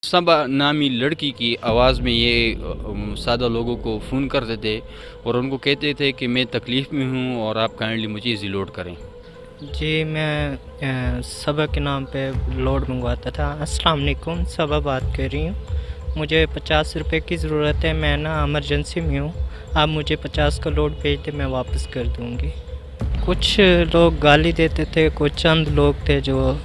सबा नामी लड़की की आवाज़ में ये सादा लोगों को फ़ोन करते थे और उनको कहते थे कि मैं तकलीफ़ में हूँ और आप काइंडली मुझे इजी लोड करें। जी, मैं सबा के नाम पे लोड मंगवाता था। अस्सलाम वालेकुम, सबा बात कर रही हूँ। मुझे 50 रुपए की ज़रूरत है, मैं ना इमरजेंसी में हूँ। आप मुझे 50 का लोड भेज दें, मैं वापस कर दूँगी। कुछ लोग गाली देते थे, कुछ चंद लोग थे जो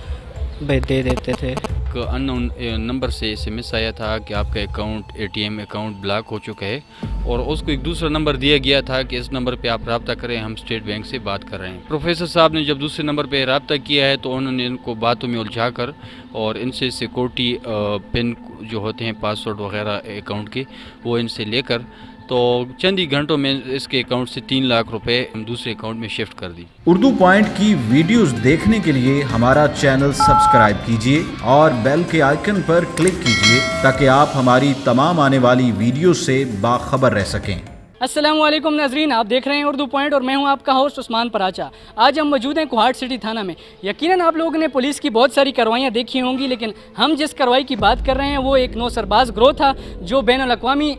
दे देते थे। एक अननोन नंबर से एसएमएस आया था कि आपका अकाउंट एटीएम अकाउंट ब्लॉक हो चुका है और उसको एक दूसरा नंबर दिया गया था कि इस नंबर पे आप रब्ता करें, हम स्टेट बैंक से बात कर रहे हैं। प्रोफेसर साहब ने जब दूसरे नंबर पे रब्ता किया है तो उन्होंने इनको बातों में उलझा कर और इनसे सिक्योरिटी पिन जो होते हैं पासवर्ड वगैरह अकाउंट के वो इनसे लेकर तो चंद ही घंटों में इसके अकाउंट से 3 लाख रुपए दूसरे अकाउंट में शिफ्ट कर दी। उर्दू पॉइंट की वीडियोस देखने के लिए हमारा चैनल सब्सक्राइब कीजिए और बेल के आइकन पर क्लिक कीजिए ताकि आप हमारी तमाम आने वाली वीडियो से बाखबर रह सकें। अस्सलाम वालेकुम नाजरीन, आप देख रहे हैं उर्दू पॉइंट और मैं हूं आपका होस्ट उस्मान पराचा। आज हम मौजूद हैं कोहाट सिटी थाना में। यकीनन आप लोगों ने पुलिस की बहुत सारी कार्रवाइयाँ देखी होंगी, लेकिन हम जिस कार्रवाई की बात कर रहे हैं वो एक नौसरबाज ग्रोह था जो बैनुल-अक़वामी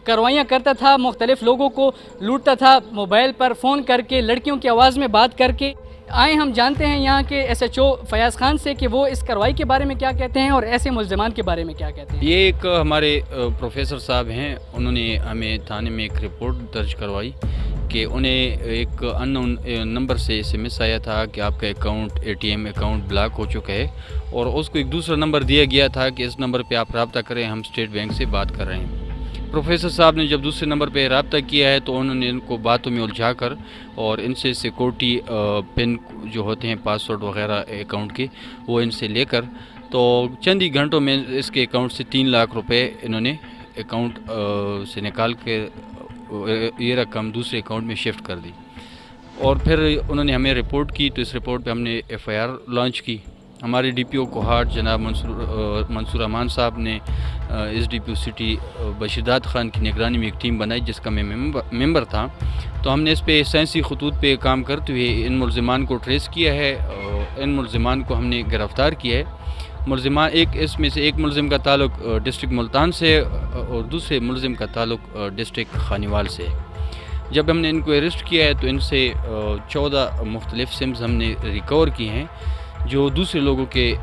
कार्रवाइयाँ करता था, मुख्तलिफ लोगों को लूटता था, मोबाइल पर फ़ोन करके लड़कियों की आवाज़ में बात करके। आए हम जानते हैं यहाँ के एसएचओ फयाज़ खान से कि वो इस कार्रवाई के बारे में क्या कहते हैं और ऐसे मुल्ज़िमान के बारे में क्या कहते हैं। ये एक हमारे प्रोफेसर साहब हैं, उन्होंने हमें थाने में एक रिपोर्ट दर्ज करवाई कि उन्हें एक अननोन नंबर से एसएमएस आया था कि आपका अकाउंट एटीएम अकाउंट ब्लॉक हो चुका है और उसको एक दूसरा नंबर दिया गया था कि इस नंबर पे आप रब्ता करें, हम स्टेट बैंक से बात कर रहे हैं। प्रोफेसर साहब ने जब दूसरे नंबर पे रब्ता किया है तो उन्होंने इनको बातों में उलझा कर और इनसे सिक्योरिटी पिन जो होते हैं पासवर्ड वगैरह अकाउंट के वो इनसे लेकर तो चंद ही घंटों में इसके अकाउंट से 3 लाख रुपए इन्होंने अकाउंट से निकाल के ये रकम दूसरे अकाउंट में शिफ्ट कर दी और फिर उन्होंने हमें रिपोर्ट की। तो इस रिपोर्ट पे हमने एफआईआर लॉन्च की। हमारे डीपीओ कोहाट जनाब मंसूर अमान साहब ने एसडीपीओ सिटी बशीरदाद खान की निगरानी में एक टीम बनाई जिसका मैं मेंबर था। तो हमने इस पे साइंसी खतूत पे काम करते हुए इन मुल्ज़िमान को ट्रेस किया है और इन मुल्ज़िमान को हमने गिरफ़्तार किया है। मुल्ज़िमान इसमें से एक मुल्ज़िम का ताल्लुक डिस्ट्रिक्ट मुल्तान से और दूसरे मुल्ज़िम का ताल्लुक डिस्ट्रिक्ट खानीवाल से। जब हमने इनको अरेस्ट किया है तो इनसे 14 मुख्तलिफ़ सिम्स हमने रिकवर की हैं जो दूसरे लोगों के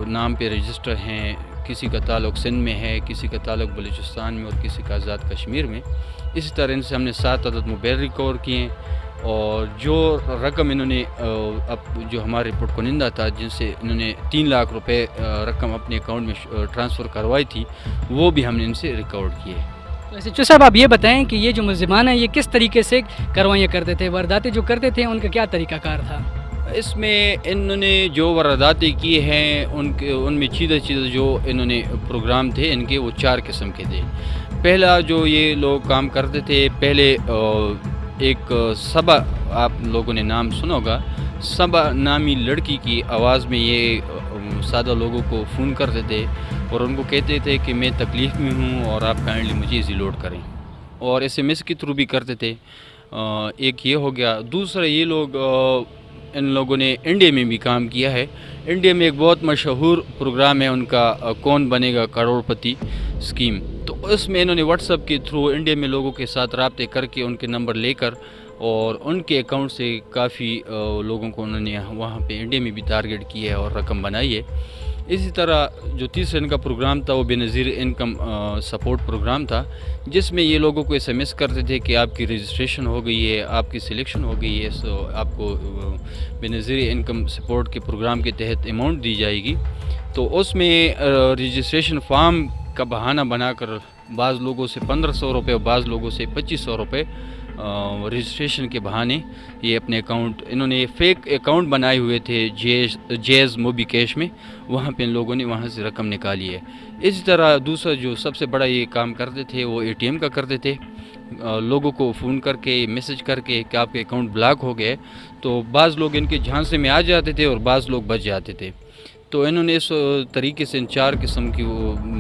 नाम पे रजिस्टर हैं। किसी का ताल्लुक सिंध में है, किसी का ताल्लुक बलूचिस्तान में और किसी का आज़ाद कश्मीर में। इसी तरह इनसे हमने 7 अदद मोबाइल रिकवर किए हैं और जो रकम इन्होंने अब जो हमारे रिपोर्ट कुनिंदा था जिनसे इन्होंने 3 लाख रुपए रकम अपने अकाउंट में ट्रांसफ़र करवाई थी वो भी हमने इनसे रिकवर किए। एसएचओ साहब, आप ये बताएं कि ये जो मुल्ज़िमान हैं ये किस तरीके से कार्रवाइयाँ करते थे, वारदातें जो करते थे उनका क्या तरीक़ाकार था? इसमें इन्होंने जो वारदातें की हैं उनमें चीज़ जो इन्होंने प्रोग्राम थे इनके वो 4 किस्म के थे। पहला जो ये लोग काम करते थे, पहले एक सबा, आप लोगों ने नाम सुना होगा, सबा नामी लड़की की आवाज़ में ये सादा लोगों को फ़ोन करते थे और उनको कहते थे कि मैं तकलीफ़ में हूँ और आप काइंडली मुझे इजी लोड करें और एसएमएस के थ्रू भी करते थे। एक ये हो गया। दूसरा, ये लोग इन लोगों ने इंडिया में भी काम किया है। इंडिया में एक बहुत मशहूर प्रोग्राम है उनका, कौन बनेगा करोड़पति स्कीम। तो उसमें इन्होंने व्हाट्सएप के थ्रू इंडिया में लोगों के साथ रब्ते करके उनके नंबर लेकर और उनके अकाउंट से काफ़ी लोगों को उन्होंने वहाँ पे इंडिया में भी टारगेट किया है और रकम बनाई है। इसी तरह जो तीसरा इनका प्रोग्राम था वो बेनज़ीर इनकम सपोर्ट प्रोग्राम था जिसमें ये लोगों को एसएमएस करते थे कि आपकी रजिस्ट्रेशन हो गई है, आपकी सिलेक्शन हो गई है, सो आपको बेनज़ीर इनकम सपोर्ट के प्रोग्राम के तहत अमाउंट दी जाएगी। तो उसमें रजिस्ट्रेशन फॉर्म का बहाना बनाकर बाज़ लोगों से 1500 रुपये और बाज़ लोगों से 2500 रुपये रजिस्ट्रेशन के बहाने ये अपने अकाउंट, इन्होंने फ़ेक अकाउंट बनाए हुए थे जेज़ मोबी कैश में, वहाँ पे इन लोगों ने वहाँ से रकम निकाली है। इसी तरह दूसरा जो सबसे बड़ा ये काम करते थे वो एटीएम का करते थे। लोगों को फ़ोन करके मैसेज करके कि आपके अकाउंट ब्लॉक हो गए, तो बाज़ लोग इनके झांसे में आ जाते थे और बाज़ लोग बच जाते थे। तो इन्होंने इस तरीके से इन 4 किस्म की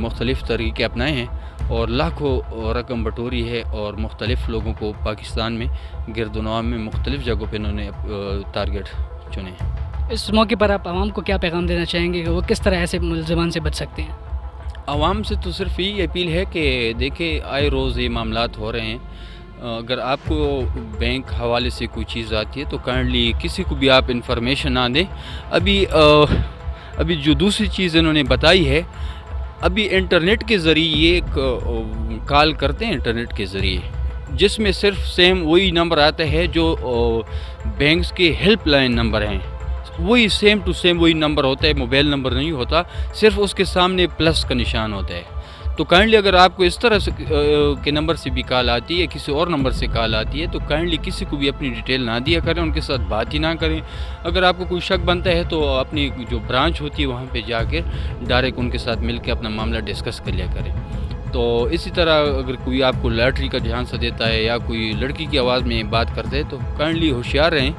मुख्तलिफ़ तरीके अपनाए हैं और लाखों रकम बटोरी है और मुख्तलिफ़ लोगों को पाकिस्तान में गिरदुनवा में मुख्तलिफ़ जगहों पे इन्होंने टारगेट चुने। इस मौके पर आप आवाम को क्या पैगाम देना चाहेंगे कि वो किस तरह ऐसे मुल्ज़िमान से बच सकते हैं? عوام سے تو صرف یہی اپیل ہے کہ دیکھیں آئے روز یہ معاملات ہو رہے ہیں. اگر آپ کو بینک حوالے سے کوئی چیز آتی ہے تو کائنڈلی کسی کو بھی آپ انفارمیشن نہ دیں. ابھی جو دوسری چیز انہوں نے بتائی ہے, ابھی انٹرنیٹ کے ذریعے یہ ایک کال کرتے ہیں انٹرنیٹ کے ذریعے, جس میں صرف سیم وہی نمبر آتا ہے جو بینکس کے ہیلپ لائن نمبر ہیں, وہی سیم ٹو سیم وہی نمبر ہوتا ہے, موبائل نمبر نہیں ہوتا, صرف اس کے سامنے پلس کا نشان ہوتا ہے. تو کائنڈلی اگر آپ کو اس طرح سے کے نمبر سے بھی کال آتی ہے, کسی اور نمبر سے کال آتی ہے, تو کائنڈلی کسی کو بھی اپنی ڈیٹیل نہ دیا کریں, ان کے ساتھ بات ہی نہ کریں. اگر آپ کو کوئی شک بنتا ہے تو اپنی جو برانچ ہوتی ہے وہاں پہ جا کے ڈائریکٹ ان کے ساتھ مل کے اپنا معاملہ ڈسکس کر لیا کریں. تو اسی طرح اگر کوئی آپ کو لاٹری کا جھانسا دیتا ہے یا کوئی لڑکی کی آواز میں بات کرتے ہیں تو کائنڈلی ہوشیار رہیں,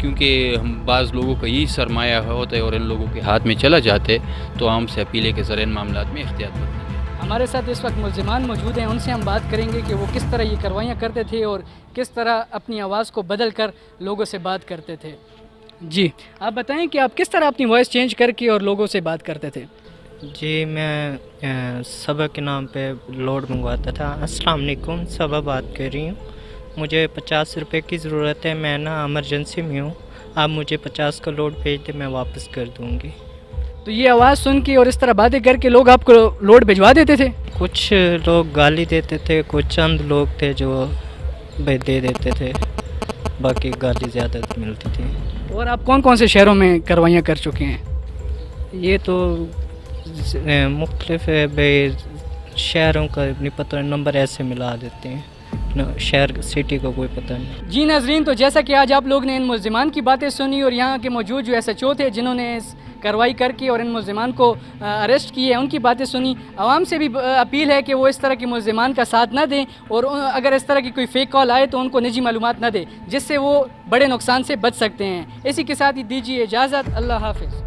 کیونکہ ہم بعض لوگوں کا یہی سرمایہ ہوتا ہے اور ان لوگوں کے ہاتھ میں چلا جاتے, تو عام سے اپیل ہے کہ ذرا ان معاملات میں احتیاط برتیں. ہمارے ساتھ اس وقت ملزمان موجود ہیں, ان سے ہم بات کریں گے کہ وہ کس طرح یہ کاروائیاں کرتے تھے اور کس طرح اپنی آواز کو بدل کر لوگوں سے بات کرتے تھے. جی آپ بتائیں کہ آپ کس طرح اپنی وائس چینج کر کے اور لوگوں سے بات کرتے تھے؟ جی میں صبح کے نام پہ لوڈ منگواتا تھا. السلام علیکم, صبح بات کر رہی ہوں. مجھے 50 روپے کی ضرورت ہے, میں نا ایمرجنسی میں ہوں, آپ مجھے 50 کا لوڈ بھیج دیں, میں واپس کر دوں گی. تو یہ آواز سن کے اور اس طرح باتیں کر کے لوگ آپ کو لوڈ بھجوا دیتے تھے؟ کچھ لوگ گالی دیتے تھے, کچھ چند لوگ تھے جو دے دیتے تھے, باقی گالی زیادہ ملتی تھی. اور آپ کون کون سے شہروں میں کاروائیاں کر چکے ہیں؟ یہ تو مختلف ہے بھائی, شہروں کا نہیں پتہ, نمبر ایسے ملا دیتے ہیں, شہر سٹی کا کوئی پتہ نہیں. جی ناظرین, تو جیسا کہ آج آپ لوگ نے ان ملزمان کی باتیں سنی اور یہاں کے موجود جو SHO تھے جنہوں نے اس کارروائی کر کے اور ان ملزمان کو اریسٹ کیے, ان کی باتیں سنی. عوام سے بھی اپیل ہے کہ وہ اس طرح کے ملزمان کا ساتھ نہ دیں, اور اگر اس طرح کی کوئی فیک کال آئے تو ان کو نجی معلومات نہ دیں, جس سے وہ بڑے نقصان سے بچ سکتے ہیں. اسی کے ساتھ ہی دیجیے اجازت. اللہ حافظ.